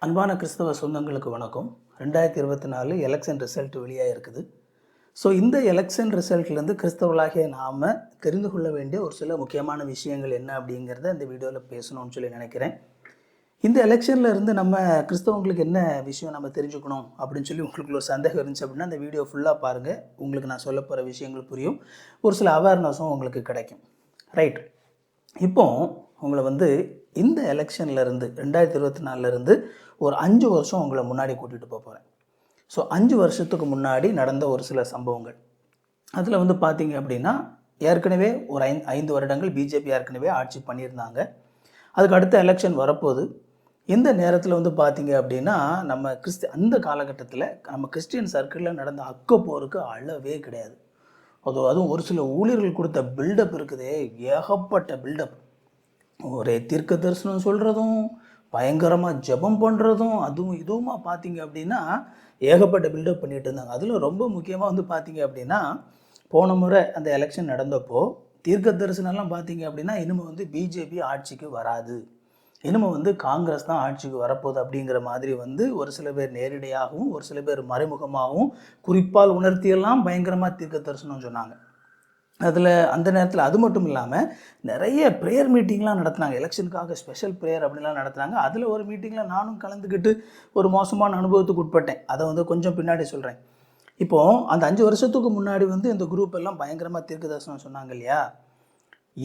அன்பான கிறிஸ்தவ சொந்தங்களுக்கு வணக்கம். 2024 எலெக்ஷன் ரிசல்ட் வெளியாக இருக்குது. ஸோ இந்த எலெக்ஷன் ரிசல்ட்லேருந்து கிறிஸ்தவர்களாகிய நாம் தெரிந்து கொள்ள வேண்டிய ஒரு சில முக்கியமான விஷயங்கள் என்ன அப்படிங்கிறத இந்த வீடியோவில் பேசணும்னு சொல்லி நினைக்கிறேன். இந்த எலெக்ஷனில் இருந்து நம்ம கிறிஸ்தவங்களுக்கு என்ன விஷயம் நம்ம தெரிஞ்சுக்கணும் அப்படின்னு சொல்லி உங்களுக்கு ஒரு சந்தேகம் இருந்துச்சு அப்படின்னா அந்த வீடியோ ஃபுல்லாக பாருங்கள். உங்களுக்கு நான் சொல்ல போகிற விஷயங்கள் புரியும், ஒரு சில அவேர்னஸும் உங்களுக்கு கிடைக்கும். ரைட், இப்போ உங்களை இந்த எலெக்ஷன்லேருந்து 2024 ஒரு 5 வருஷம் உங்களை முன்னாடி கூட்டிகிட்டு போகிறேன். ஸோ 5 வருஷத்துக்கு முன்னாடி நடந்த ஒரு சில சம்பவங்கள் அதில் பார்த்தீங்க அப்படின்னா ஏற்கனவே ஒரு 5 வருடங்கள் பிஜேபி ஏற்கனவே ஆட்சி பண்ணியிருந்தாங்க. அதுக்கு அடுத்த எலெக்ஷன் வரப்போகுது. இந்த நேரத்தில் பார்த்தீங்க அப்படின்னா நம்ம அந்த காலகட்டத்தில் நம்ம கிறிஸ்டியன் சர்க்கிளில் நடந்த அக்கப்போருக்கு அளவே கிடையாது. அதுவும் ஒரு சில ஊழியர்கள் கொடுத்த பில்டப் இருக்குதே, ஏகப்பட்ட பில்டப். ஒரே தீர்க்க தரிசனம் சொல்கிறதும், பயங்கரமாக ஜெபம் பண்ணுறதும், அதுவும் இதுவுமா பார்த்தீங்க அப்படின்னா ஏகப்பட்ட பில்டப் பண்ணிகிட்டு இருந்தாங்க. அதில் ரொம்ப முக்கியமாக பார்த்தீங்க அப்படின்னா போன முறை அந்த எலெக்ஷன் நடந்தப்போ தீர்க்க தரிசனம்லாம் பார்த்தீங்க அப்படின்னா இனிமேல் பிஜேபி ஆட்சிக்கு வராது, இனிமேல் காங்கிரஸ் தான் ஆட்சிக்கு வரப்போகுது அப்படிங்கிற மாதிரி ஒரு சில பேர் நேரடியாகவும் ஒரு சில பேர் மறைமுகமாகவும் குறிப்பால் உணர்த்தியெல்லாம் பயங்கரமாக தீர்க்க தரிசனம் சொன்னாங்க. அதில் அந்த நேரத்தில் அது மட்டும் இல்லாமல் நிறைய ப்ரேயர் மீட்டிங்லாம் நடத்துனாங்க. எலெக்ஷனுக்காக ஸ்பெஷல் ப்ரேயர் அப்படின்லாம் நடத்துனாங்க. அதில் ஒரு மீட்டிங்கில் நானும் கலந்துக்கிட்டு ஒரு மோசமான அனுபவத்துக்கு உட்பட்டேன். அதை கொஞ்சம் பின்னாடி சொல்கிறேன். இப்போது அந்த 5 வருஷத்துக்கு முன்னாடி இந்த குரூப் எல்லாம் பயங்கரமாக தீர்க்க தரிசனம் சொன்னாங்க இல்லையா?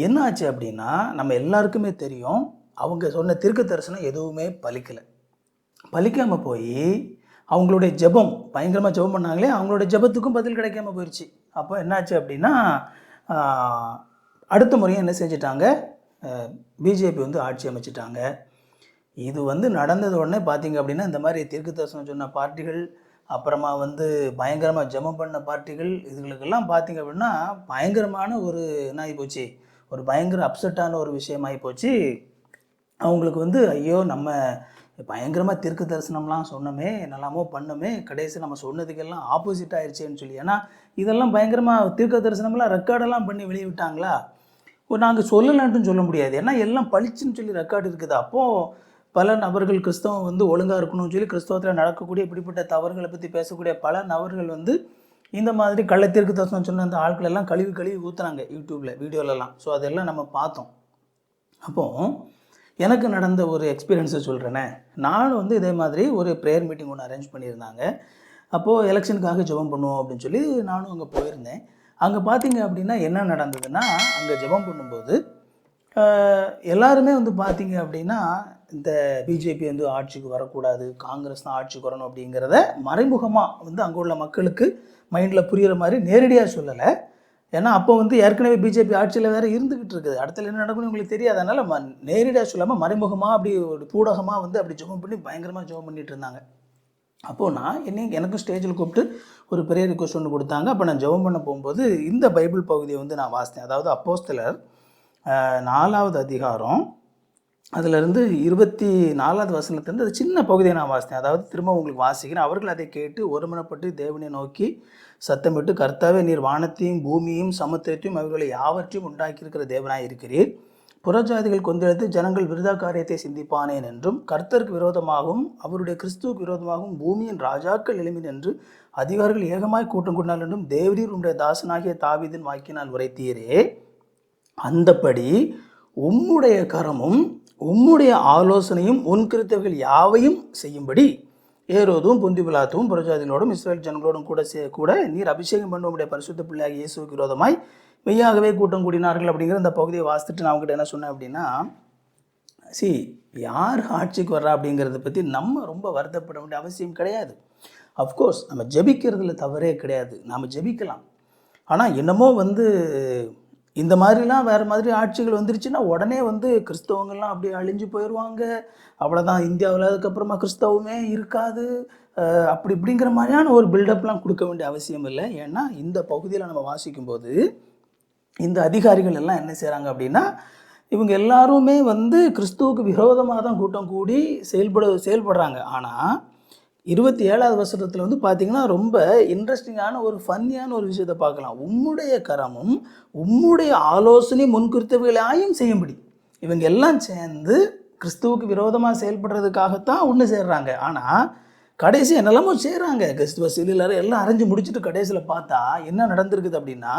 என்ன ஆச்சு அப்படின்னா நம்ம எல்லாருக்குமே தெரியும், அவங்க சொன்ன தீர்க்க தரிசனம் எதுவுமே பலிக்காமல் போய் அவங்களுடைய ஜெபம் பயங்கரமாக ஜெபம் பண்ணாங்களே, அவங்களுடைய ஜெபத்துக்கும் பதில் கிடைக்காம போயிடுச்சு. அப்போ என்னாச்சு அப்படின்னா அடுத்த முறையும் என்ன செஞ்சிட்டாங்க, பிஜேபி ஆட்சி அமைச்சிட்டாங்க. இது நடந்தது உடனே பார்த்தீங்க அப்படின்னா இந்த மாதிரி தீர்க்க தரிசனம் சொன்ன பார்ட்டிகள், அப்புறமா பயங்கரமாக ஜெபம் பண்ண பார்ட்டிகள், இதுகளுக்கெல்லாம் பார்த்தீங்க அப்படின்னா பயங்கரமான ஒரு என்ன ஆகி போச்சு, ஒரு பயங்கர அப்செட்டான ஒரு விஷயமாகி போச்சு. அவங்களுக்கு ஐயோ நம்ம பயங்கரமாக தீர்க்க தரிசனம்லாம் சொன்னோமே, நல்லாமோ பண்ணோமே, கடைசி நம்ம சொன்னதுக்கெல்லாம் ஆப்போசிட் ஆயிடுச்சேன்னு சொல்லி. ஏன்னா இதெல்லாம் பயங்கரமாக தீர்க்க தரிசனம்லாம் ரெக்கார்டெல்லாம் பண்ணி வெளியிட்டாங்களா, நாங்கள் சொல்லலான்ட்டு சொல்ல முடியாது. ஏன்னா எல்லாம் பளிச்சுன்னு சொல்லி ரெக்கார்டு இருக்குது. அப்போது பல நபர்கள் கிறிஸ்தவம் ஒழுங்காக இருக்கணும்னு சொல்லி கிறிஸ்தவத்தில் நடக்கக்கூடிய இப்படிப்பட்ட தவறுகளை பற்றி பேசக்கூடிய பல நபர்கள் இந்த மாதிரி கள்ள தீர்க்க தரிசனம் சொன்ன அந்த ஆட்கள் எல்லாம் கழுவி ஊற்றுறாங்க யூடியூப்பில் வீடியோலலாம். ஸோ அதெல்லாம் நம்ம பார்த்தோம். அப்போது எனக்கு நடந்த ஒரு எக்ஸ்பீரியன்ஸை சொல்கிறேனே. நானும் இதே மாதிரி ஒரு ப்ரேயர் மீட்டிங் ஒன்று அரேஞ்ச் பண்ணியிருந்தாங்க. அப்போது எலெக்ஷனுக்காக ஜெபம் பண்ணுவோம் அப்படின்னு சொல்லி நானும் அங்கே போயிருந்தேன். அங்கே பார்த்தீங்க அப்படின்னா என்ன நடந்ததுன்னா, அங்கே ஜெபம் பண்ணும்போது எல்லாருமே பார்த்தீங்க அப்படின்னா இந்த பிஜேபி ஆட்சிக்கு வரக்கூடாது, காங்கிரஸ் தான் ஆட்சிக்கு வரணும் அப்படிங்கிறத மறைமுகமாக அங்கே உள்ள மக்களுக்கு மைண்டில் புரிகிற மாதிரி நேரடியாக சொல்லலை. ஏன்னா அப்போ ஏற்கனவே பிஜேபி ஆட்சியில் வேறு இருந்துக்கிட்டு இருக்குது. அடுத்தது என்ன நடக்கும்னு உங்களுக்கு தெரியாது. அதனால் நேரடியாக சொல்லாமல் மறைமுகமாக அப்படி ஒரு பூடகமாக அப்படி ஜெபம் பண்ணி பயங்கரமாக ஜெபம் பண்ணிகிட்டு இருந்தாங்க. அப்போது நான் எனக்கும் ஸ்டேஜில் கூப்பிட்டு ஒரு பெரிய ரிக்வஸ்ட் ஒன்று கொடுத்தாங்க. அப்போ நான் ஜெபம் பண்ண போகும்போது இந்த பைபிள் பகுதியை நான் வாசித்தேன். அதாவது அப்போஸ்தலர் 4வது அதிகாரம் அதிலிருந்து 24வது வசனத்துலேருந்து அது சின்ன பகுதியை நான் வாசித்தேன். அதாவது திரும்ப உங்களுக்கு வாசிக்கிறேன். அவர்கள் அதை கேட்டு ஒருமனப்பட்டு தேவனை நோக்கி சத்தமிட்டு, கர்த்தாவே, நீர் வானத்தையும் பூமியையும் சமுத்திரத்தையும் அவர்களை யாவற்றையும் உண்டாக்கியிருக்கிற தேவனாய் இருக்கிறீர். புறஜாதிகள் கொந்தெழுத்து ஜனங்கள் விருதா காரியத்தை சிந்திப்பானேன் என்றும், கர்த்தருக்கு விரோதமாகவும் அவருடைய கிறிஸ்துவுக்கு விரோதமாகவும் பூமியின் ராஜாக்கள் எழும்பின் என்று அதிகாரிகள் ஏகமாய் கூட்டம் கூட்டினார் என்றும் தேவரீர் உடைய தாசனாகிய தாவீதின் வாக்கினால் உரைத்தீரே. அந்தப்படி உம்முடைய கரமும் உம்முடைய ஆலோசனையும் உன்கிறித்தவர்கள் யாவையும் செய்யும்படி ஏரோதும் பொந்தி பிலாத்தும் புறஜாதிகளோடும் இஸ்ரேல் ஜனங்களோடும் கூட நீர் அபிஷேகம் பண்ண உடைய பரிசுத்த பிள்ளையாக இயேசுவுக்கு விரோதமாய் மெய்யாகவே கூட்டம் கூடினார்கள் அப்படிங்கிற இந்த பகுதியை வாசித்துட்டு நான் அவங்ககிட்ட என்ன சொன்னேன் அப்படின்னா, யார் ஆட்சிக்கு வர்றா அப்படிங்கிறத பற்றி நம்ம ரொம்ப வருத்தப்பட வேண்டிய அவசியம் கிடையாது. அஃப்கோர்ஸ் நம்ம ஜெபிக்கிறதுல தவறே கிடையாது, நாம் ஜெபிக்கலாம். ஆனால் என்னமோ இந்த மாதிரிலாம் வேறு மாதிரி ஆட்சிகள் வந்துருச்சுன்னா உடனே கிறிஸ்தவங்கள்லாம் அப்படியே அழிஞ்சு போயிடுவாங்க, அவ்வளோதான், இந்தியாவில் அதுக்கப்புறமா கிறிஸ்தவமே இருக்காது, அப்படி இப்படிங்கிற மாதிரியான ஒரு பில்டப்லாம் கொடுக்க வேண்டிய அவசியம் இல்லை. ஏன்னா இந்த பகுதியில் நம்ம வாசிக்கும்போது இந்த அதிகாரிகள் எல்லாம் என்ன செய்கிறாங்க அப்படின்னா, இவங்க எல்லாருமே கிறிஸ்துவுக்கு விரோதமாக தான் கூட்டம் கூடி செயல்படுறாங்க. ஆனால் 27வது வசனத்தில் பார்த்தீங்கன்னா ரொம்ப இன்ட்ரெஸ்டிங்கான ஒரு ஃபன்னியான ஒரு விஷயத்தை பார்க்கலாம். உம்முடைய கரமும் உம்முடைய ஆலோசனை முன்குறித்தவைகளாயும் செய்யும்படி. இவங்க எல்லாம் சேர்ந்து கிறிஸ்துவுக்கு விரோதமாக செயல்படுறதுக்காகத்தான் ஒன்று சேர்றாங்க. ஆனால் கடைசி என்னெல்லாமோ செய்கிறாங்க. கிறிஸ்துவ சிலுவையில் எல்லாம் அரைஞ்சு முடிச்சுட்டு கடைசியில் பார்த்தா என்ன நடந்திருக்குது அப்படின்னா,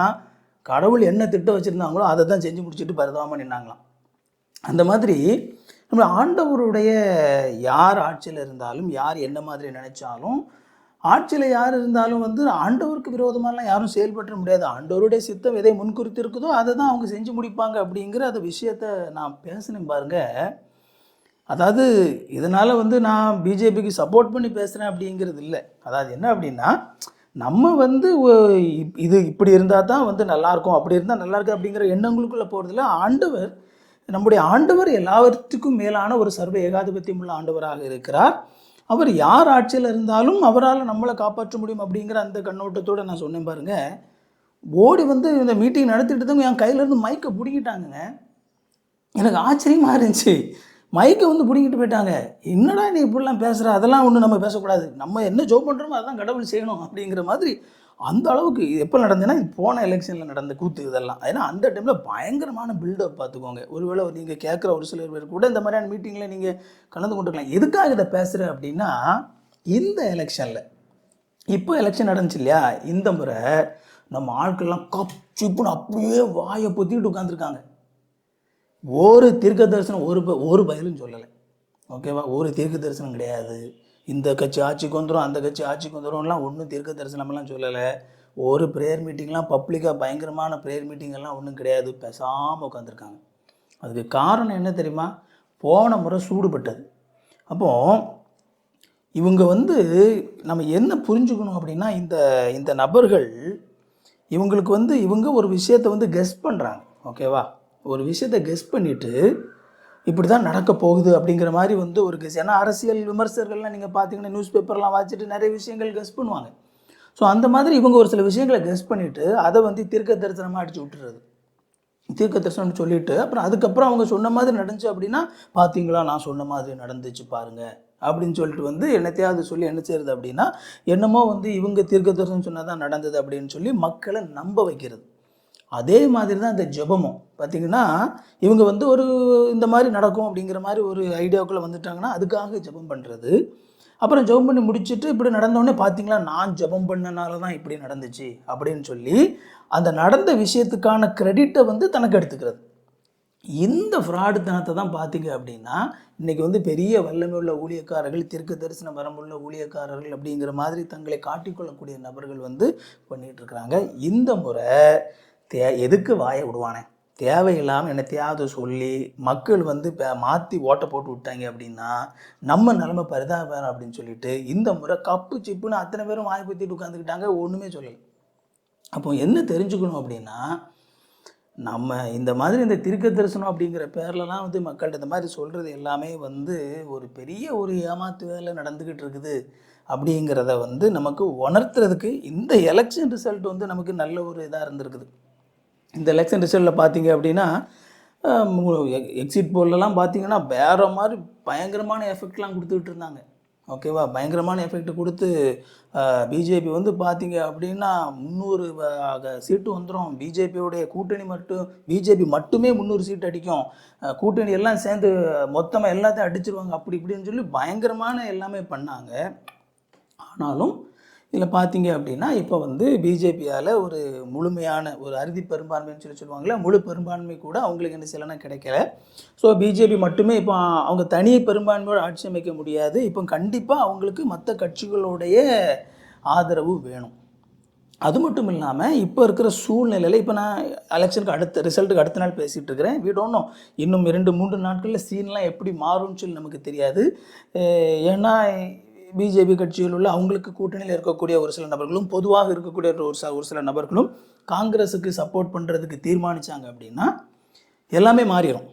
கடவுள் என்ன திட்டம் வச்சுருந்தாங்களோ அதை தான் செஞ்சு முடிச்சுட்டு பரிதாபமாக நின்னாங்களாம். அந்த மாதிரி நம்ம ஆண்டவருடைய யார் ஆட்சியில் இருந்தாலும், யார் என்ன மாதிரி நினைச்சாலும், ஆட்சியில் யார் இருந்தாலும் வந்து ஆண்டவருக்கு விரோதமாலாம் யாரும் செயல்பட முடியாது. ஆண்டவருடைய சித்தம் எதை முன்குறித்து இருக்குதோ அதை தான் அவங்க செஞ்சு முடிப்பாங்க அப்படிங்கிற அந்த விஷயத்த நான் பேசினேன் பாருங்க. அதாவது இதனால் வந்து நான் பிஜேபிக்கு சப்போர்ட் பண்ணி பேசுகிறேன் அப்படிங்கிறது இல்லை. அதாவது என்ன அப்படின்னா, நம்ம வந்து இது இப்படி இருந்தால் தான் வந்து நல்லாயிருக்கும், அப்படி இருந்தால் நல்லாயிருக்கு அப்படிங்கிற எண்ணங்களுக்குள்ளே போகிறதில்ல. நம்முடைய ஆண்டவர் எல்லாவற்றுக்கும் மேலான ஒரு சர்வ ஏகாதிபத்தியம் உள்ள ஆண்டவராக இருக்கிறார். அவர் யார் ஆட்சியில் இருந்தாலும் அவரால் நம்மளை காப்பாற்ற முடியும் அப்படிங்கிற அந்த கண்ணோட்டத்தோடு நான் சொன்னேன் பாருங்க. ஓடி வந்து இந்த மீட்டிங் நடத்திட்டு தான் என் கையிலேருந்து மைக்கை பிடிக்கிட்டாங்க. எனக்கு ஆச்சரியமாக இருந்துச்சு. மைக்கை வந்து பிடிக்கிட்டு போயிட்டாங்க. என்னடா நீ இப்படிலாம் பேசுகிற, அதெல்லாம் ஒன்றும் நம்ம பேசக்கூடாது, நம்ம என்ன ஜோப் பண்ணுறோமோ அதான் கடவுள் செய்யணும் அப்படிங்கிற மாதிரி அந்த அளவுக்கு. எப்போ நடந்ததுன்னா, இது போன எலெக்ஷனில் நடந்த கூத்து இதெல்லாம். ஏன்னா அந்த டைமில் பயங்கரமான பில்டப் பார்த்துக்கோங்க. ஒருவேளை நீங்கள் கேட்குற ஒரு சிலர் பேர் கூட இந்த மாதிரியான மீட்டிங்கில் நீங்கள் கலந்து கொண்டுருக்கலாம். எதுக்காக இதை பேசுகிறேன் அப்படின்னா, இந்த எலெக்ஷனில் இப்போ எலெக்ஷன் நடந்துச்சு இல்லையா, இந்த முறை நம்ம ஆட்கள்லாம் கப்சிப்புன்னு அப்படியே வாயை பொத்திக்கிட்டு உட்காந்துருக்காங்க. ஒரு தீர்க்க தரிசனம் ஒரு பயலும் சொல்லலை. ஓகேவா? ஒரு தீர்க்க தரிசனம் கிடையாது. இந்த கட்சி ஆட்சிக்கு வந்துடும், அந்த கட்சி ஆட்சிக்கு வந்துடும்லாம் ஒன்றும் தீர்க்க தரிசனம்லாம் சொல்லலை. ஒரு ப்ரேயர் மீட்டிங்லாம் பப்ளிக்காக பயங்கரமான ப்ரேயர் மீட்டிங்கெல்லாம் ஒன்றும் கிடையாது. பேசாமல் உட்காந்துருக்காங்க. அதுக்கு காரணம் என்ன தெரியுமா? போன முறை சூடுபட்டது. அப்போது இவங்க வந்து நம்ம என்ன புரிஞ்சுக்கணும் அப்படின்னா, இந்த நபர்கள் இவங்களுக்கு வந்து இவங்க ஒரு விஷயத்தை வந்து கெஸ் பண்ணுறாங்க. ஓகேவா? ஒரு விஷயத்தை கெஸ் பண்ணிவிட்டு இப்படி தான் நடக்க போகுது அப்படிங்கிற மாதிரி வந்து ஒரு கெஸ். ஏன்னா அரசியல் விமர்சகர்கள்லாம் நீங்கள் பார்த்தீங்கன்னா நியூஸ் பேப்பர்லாம் வாசிச்சுட்டு நிறைய விஷயங்கள் கெஸ் பண்ணுவாங்க. ஸோ அந்த மாதிரி இவங்க ஒரு சில விஷயங்களை கெஸ் பண்ணிவிட்டு அதை வந்து தீர்க்க தரிசனமாக அடித்து விட்டுறது. தீர்க்க தரிசனம்னு சொல்லிவிட்டு அப்புறம் அதுக்கப்புறம் அவங்க சொன்ன மாதிரி நடந்துச்சு அப்படின்னா, பார்த்தீங்களா நான் சொன்ன மாதிரி நடந்துச்சு பாருங்கள் அப்படின்னு சொல்லிட்டு வந்து என்னத்தையாவது சொல்லி என்ன செய்கிறது அப்படின்னா, என்னமோ வந்து இவங்க தீர்க்க தரிசனம் சொன்னால் தான் நடந்தது அப்படின்னு சொல்லி மக்களை நம்ப வைக்கிறது. அதே மாதிரி தான் இந்த ஜெபமும் பார்த்திங்கன்னா, இவங்க வந்து ஒரு இந்த மாதிரி நடக்கும் அப்படிங்கிற மாதிரி ஒரு ஐடியாவுக்குள்ளே வந்துட்டாங்கன்னா அதுக்காக ஜெபம் பண்ணுறது. அப்புறம் ஜெபம் பண்ணி முடிச்சுட்டு இப்படி நடந்தோடனே பார்த்தீங்களா நான் ஜெபம் பண்ணனால தான் இப்படி நடந்துச்சு அப்படின்னு சொல்லி அந்த நடந்த விஷயத்துக்கான கிரெடிட்டை வந்து தனக்கு எடுத்துக்கிறது. இந்த ஃப்ராடுத்தனத்தை தான் பார்த்தீங்க அப்படின்னா இன்றைக்கி வந்து பெரிய வல்லமை உள்ள ஊழியக்காரர்கள், தீர்க்க தரிசன வரம்புள்ள ஊழியக்காரர்கள் அப்படிங்கிற மாதிரி தங்களை காட்டிக்கொள்ளக்கூடிய நபர்கள் வந்து பண்ணிகிட்ருக்குறாங்க. இந்த முறை எதுக்கு வாயை விடுவானே, தேவையில்லாமல் என்னத்தையாவது சொல்லி மக்கள் வந்து மாற்றி ஓட்டை போட்டு விட்டாங்க அப்படின்னா நம்ம நிலைமை பரிதாபம் அப்படின்னு சொல்லிட்டு இந்த முறை கப்பு சிப்புன்னு அத்தனை பேரும் வாயை பற்றிட்டு உட்காந்துக்கிட்டாங்க. ஒன்றுமே சொல்லலை. அப்போ என்ன தெரிஞ்சுக்கணும் அப்படின்னா, நம்ம இந்த மாதிரி இந்த தீர்க்க தரிசனம் அப்படிங்கிற பேர்லலாம் வந்து மக்கள்கிட்ட இந்த மாதிரி சொல்கிறது எல்லாமே வந்து ஒரு பெரிய ஒரு ஏமாத்து வேலை நடந்துக்கிட்டு இருக்குது அப்படிங்கிறத வந்து நமக்கு உணர்த்துறதுக்கு இந்த எலெக்ஷன் ரிசல்ட் வந்து நமக்கு நல்ல ஒரு இதாக இருந்திருக்குது. இந்த எலெக்ஷன் ரிசல்ட்டில் பார்த்தீங்க அப்படின்னா, எக்ஸிட் போலெலாம் பார்த்தீங்கன்னா வேறு மாதிரி பயங்கரமான எஃபெக்ட்லாம் கொடுத்துக்கிட்டு இருந்தாங்க. ஓகேவா? பயங்கரமான எஃபெக்ட் கொடுத்து பிஜேபி வந்து பார்த்தீங்க அப்படின்னா 300 சீட்டு வந்துடும். பிஜேபியோடைய கூட்டணி பிஜேபி மட்டுமே 300 சீட் அடிக்கும். கூட்டணி எல்லாம் சேர்ந்து மொத்தமாக எல்லாத்தையும் அடிச்சிருவாங்க அப்படி இப்படின்னு சொல்லி பயங்கரமான எல்லாமே பண்ணாங்க. ஆனாலும் இதில் பார்த்தீங்க அப்படின்னா இப்போ வந்து பிஜேபியால் ஒரு முழுமையான ஒரு அறுதி பெரும்பான்மைன்னு சொல்லுவாங்களே, முழு பெரும்பான்மை கூட அவங்களுக்கு என்ன செய்யலைன்னா கிடைக்கல. ஸோ பிஜேபி மட்டுமே இப்போ அவங்க தனி பெரும்பான்மையோடு ஆட்சி அமைக்க முடியாது. இப்போ கண்டிப்பாக அவங்களுக்கு மற்ற கட்சிகளுடைய ஆதரவு வேணும். அது மட்டும் இல்லாமல் இப்போ இருக்கிற சூழ்நிலையில் இப்போ நான் எலெக்ஷனுக்கு ரிசல்ட்டுக்கு அடுத்த நாள் பேசிகிட்டு இருக்கிறேன். வி டோன்ட் நோ இன்னும் 2-3 நாட்களில் சீன்லாம் எப்படி மாறும்னு சொல்லி நமக்கு தெரியாது. ஏன்னா பிஜேபி கட்சியில் உள்ள அவங்களுக்கு கூட்டணியில் இருக்கக்கூடிய ஒரு சில நபர்களும் பொதுவாக இருக்கக்கூடிய ஒரு சில நபர்களும் காங்கிரஸுக்கு சப்போர்ட் பண்ணுறதுக்கு தீர்மானித்தாங்க அப்படின்னா எல்லாமே மாறிடும்.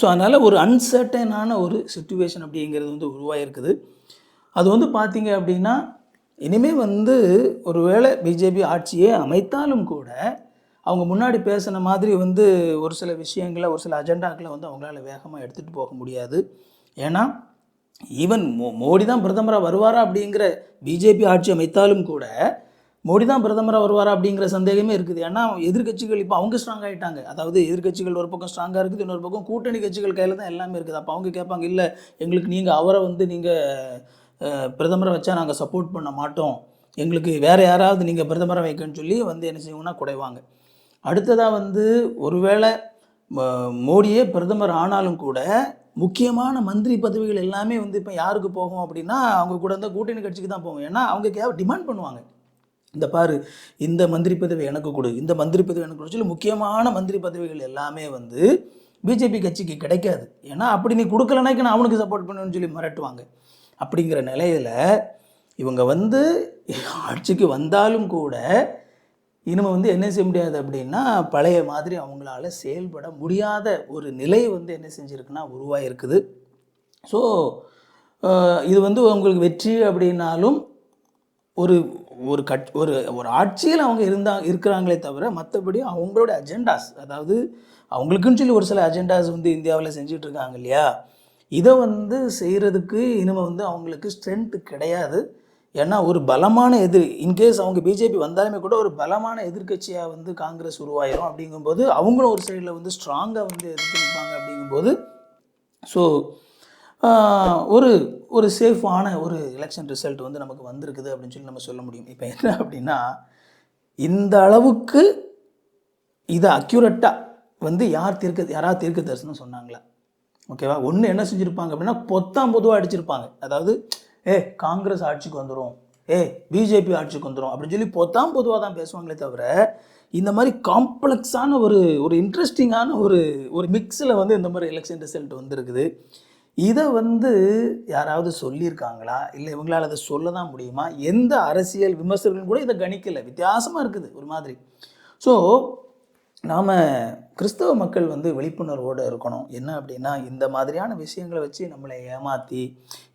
ஸோ அதனால் ஒரு அன்சர்டனான ஒரு சிச்சுவேஷன் அப்படிங்கிறது வந்து உருவாகிருக்குது. அது வந்து பார்த்திங்க அப்படின்னா இனிமேல் வந்து ஒரு வேளை பிஜேபி ஆட்சியே அமைத்தாலும் கூட அவங்க முன்னாடி பேசின மாதிரி வந்து ஒரு சில விஷயங்களை, ஒரு சில அஜெண்டாக்களை வந்து அவங்களால வேகமாக எடுத்துகிட்டு போக முடியாது. ஏன்னா ஈவன் மோடி தான் பிரதமராக வருவாரா அப்படிங்கிற பிஜேபி ஆட்சி அமைத்தாலும் கூட மோடி தான் பிரதமராக வருவாரா அப்படிங்கிற சந்தேகமே இருக்குது. ஏன்னா எதிர்க்கட்சிகள் இப்போ அவங்க ஸ்ட்ராங் ஆகிட்டாங்க. அதாவது எதிர்க்கட்சிகள் ஒரு பக்கம் ஸ்ட்ராங்காக இருக்குது, இன்னொரு பக்கம் கூட்டணி கட்சிகள் கையில் தான் எல்லாமே இருக்குது. அப்போ அவங்க கேட்பாங்க, இல்லை எங்களுக்கு நீங்கள் அவரை வந்து நீங்கள் பிரதமரை வச்சா நாங்கள் சப்போர்ட் பண்ண மாட்டோம், எங்களுக்கு வேறு யாராவது நீங்கள் பிரதமரை வைக்கன்னு சொல்லி வந்து என்ன செய்வாங்கன்னா குடைவாங்க. அடுத்ததாக வந்து ஒருவேளை மோடியே பிரதமர் ஆனாலும் கூட முக்கியமான மந்திரி பதவிகள் எல்லாமே வந்து இப்போ யாருக்கு போகும் அப்படின்னா அவங்க கூட இருந்த கூட்டணி கட்சிக்கு தான் போகும். ஏன்னா அவங்க டிமாண்ட் பண்ணுவாங்க, இந்த பாரு இந்த மந்திரி பதவி எனக்கு கொடு, இந்த மந்திரி பதவி எனக்கு கொடு சொல்லி முக்கியமான மந்திரி பதவிகள் எல்லாமே வந்து பிஜேபி கட்சிக்கு கிடைக்காது. ஏன்னா அப்படி நீ கொடுக்கலனாக்கி நான் அவனுக்கு சப்போர்ட் பண்ணுவேன்னு சொல்லி மிரட்டுவாங்க. அப்படிங்கிற நிலையில் இவங்க வந்து ஆட்சிக்கு வந்தாலும் கூட இனிமேல் வந்து என்ன செய்ய முடியாது அப்படின்னா பழைய மாதிரி அவங்களால செயல்பட முடியாத ஒரு நிலை வந்து என்ன செஞ்சுருக்குன்னா உருவாகிருக்குது. ஸோ இது வந்து உங்களுக்கு வெற்றி அப்படின்னாலும் ஒரு ஒரு ஒரு ஆட்சியில் அவங்க இருக்கிறாங்களே தவிர மற்றபடி அவங்களோட அஜெண்டாஸ், அதாவது அவங்களுக்குன்னு சொல்லி ஒரு சில அஜெண்டாஸ் வந்து இந்தியாவில் செஞ்சுட்டு இருக்காங்க இல்லையா, இதை வந்து செய்கிறதுக்கு இனிமேல் வந்து அவங்களுக்கு ஸ்ட்ரென்த்து கிடையாது. ஏன்னா ஒரு பலமான இன்கேஸ் அவங்க பிஜேபி வந்தாலுமே கூட ஒரு பலமான எதிர்கட்சியாக வந்து காங்கிரஸ் உருவாயிரும். அப்படிங்கும்போது அவங்களும் ஒரு சைடில் வந்து ஸ்ட்ராங்காக வந்து எதிர்த்து நிற்பாங்க. அப்படிங்கும்போது ஸோ ஒரு ஒரு சேஃபான ஒரு எலெக்ஷன் ரிசல்ட் வந்து நமக்கு வந்திருக்குது அப்படின்னு சொல்லி நம்ம சொல்ல முடியும். இப்போ என்ன அப்படின்னா, இந்த அளவுக்கு இதை அக்யூரேட்டாக வந்து யாராவது தீர்க்க தரிசனம் சொன்னாங்களா? ஓகேவா? ஒன்று என்ன செஞ்சுருப்பாங்க அப்படின்னா பொதுவாக அடிச்சிருப்பாங்க. அதாவது காங்கிரஸ் ஆட்சிக்கு வந்துடும், பிஜேபி ஆட்சிக்கு வந்துடும் அப்படின்னு சொல்லி பொதுவாக தான் பேசுவாங்களே தவிர இந்த மாதிரி காம்ப்ளெக்ஸான ஒரு இன்ட்ரெஸ்டிங்கான ஒரு மிக்ஸில் வந்து இந்த மாதிரி எலெக்ஷன் ரிசல்ட் வந்துருக்குது. இதை வந்து யாராவது சொல்லியிருக்காங்களா, இல்லை இவங்களால் அதை சொல்ல தான் முடியுமா? எந்த அரசியல் விமர்சகர்களும் கூட இதை கணிக்கலை. வித்தியாசமாக இருக்குது ஒரு மாதிரி. ஸோ நாம் கிறிஸ்தவ மக்கள் வந்து விழிப்புணர்வோடு இருக்கணும். என்ன அப்படின்னா, இந்த மாதிரியான விஷயங்களை வச்சு நம்மளை ஏமாற்றி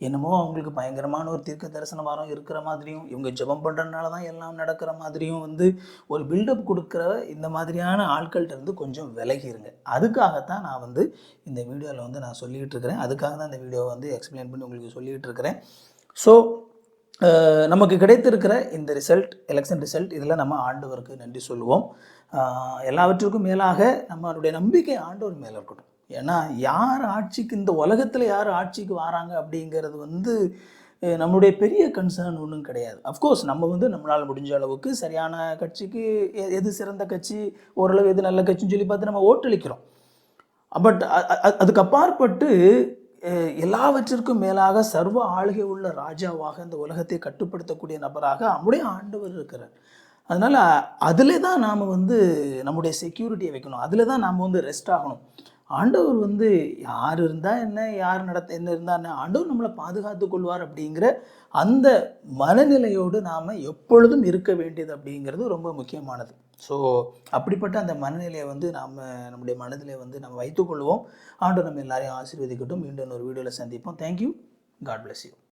என்னமோ அவங்களுக்கு பயங்கரமான ஒரு தீர்க்க தரிசன வாரம் இருக்கிற மாதிரியும், இவங்க ஜெபம் பண்ணுறதுனால தான் எல்லாம் நடக்கிற மாதிரியும் வந்து ஒரு பில்டப் கொடுக்குற இந்த மாதிரியான ஆட்கள்கிட்ட இருந்து கொஞ்சம் விலகிருங்க. அதுக்காகத்தான் நான் வந்து இந்த வீடியோவில் வந்து நான் சொல்லிக்கிட்டு இருக்கிறேன். அதுக்காக தான் இந்த வீடியோவை வந்து எக்ஸ்பிளைன் பண்ணி உங்களுக்கு சொல்லிக்கிட்டு இருக்கிறேன். ஸோ நமக்கு கிடைத்திருக்கிற இந்த எலெக்ஷன் ரிசல்ட் இதில் நம்ம ஆண்டவருக்கு நன்றி சொல்லுவோம். எல்லாவற்றுக்கும் மேலாக நம்மளுடைய நம்பிக்கை ஆண்டவர் மேலே இருக்கட்டும். ஏன்னா இந்த உலகத்தில் யார் ஆட்சிக்கு வராங்க அப்படிங்கிறது வந்து நம்மளுடைய பெரிய கன்சர்ன் ஒன்றும் கிடையாது. அஃப்கோர்ஸ் நம்ம வந்து நம்மளால் முடிஞ்ச அளவுக்கு சரியான கட்சிக்கு எது சிறந்த கட்சி, ஓரளவு எது நல்ல கட்சின்னு சொல்லி பார்த்து நம்ம ஓட்டளிக்கிறோம். பட் அதுக்கு அப்பாற்பட்டு எல்லாவற்றிற்கும் மேலாக சர்வ ஆளுகை உள்ள ராஜாவாக இந்த உலகத்தை கட்டுப்படுத்தக்கூடிய நபராக நம்முடைய ஆண்டவர் இருக்கிறார். அதனால் அதில் தான் நாம் வந்து நம்முடைய செக்யூரிட்டியை வைக்கணும். அதில் தான் நாம் வந்து ரெஸ்ட் ஆகணும். ஆண்டவர் வந்து யார் இருந்தால் என்ன, யார் என்ன இருந்தால் என்ன, ஆண்டவர் நம்மளை பாதுகாத்து கொள்வார் அப்படிங்கிற அந்த மனநிலையோடு நாம் எப்பொழுதும் இருக்க வேண்டியது அப்படிங்கிறது ரொம்ப முக்கியமானது. ஸோ அப்படிப்பட்ட அந்த மனநிலையை வந்து நம்முடைய மனதிலே வந்து நம்ம வைத்துக்கொள்வோம். ஆண்டவர் நம்ம எல்லாரையும் ஆசீர்வதிக்கட்டும். மீண்டும் ஒரு வீடியோவில் சந்திப்போம். தேங்க்யூ. God bless you.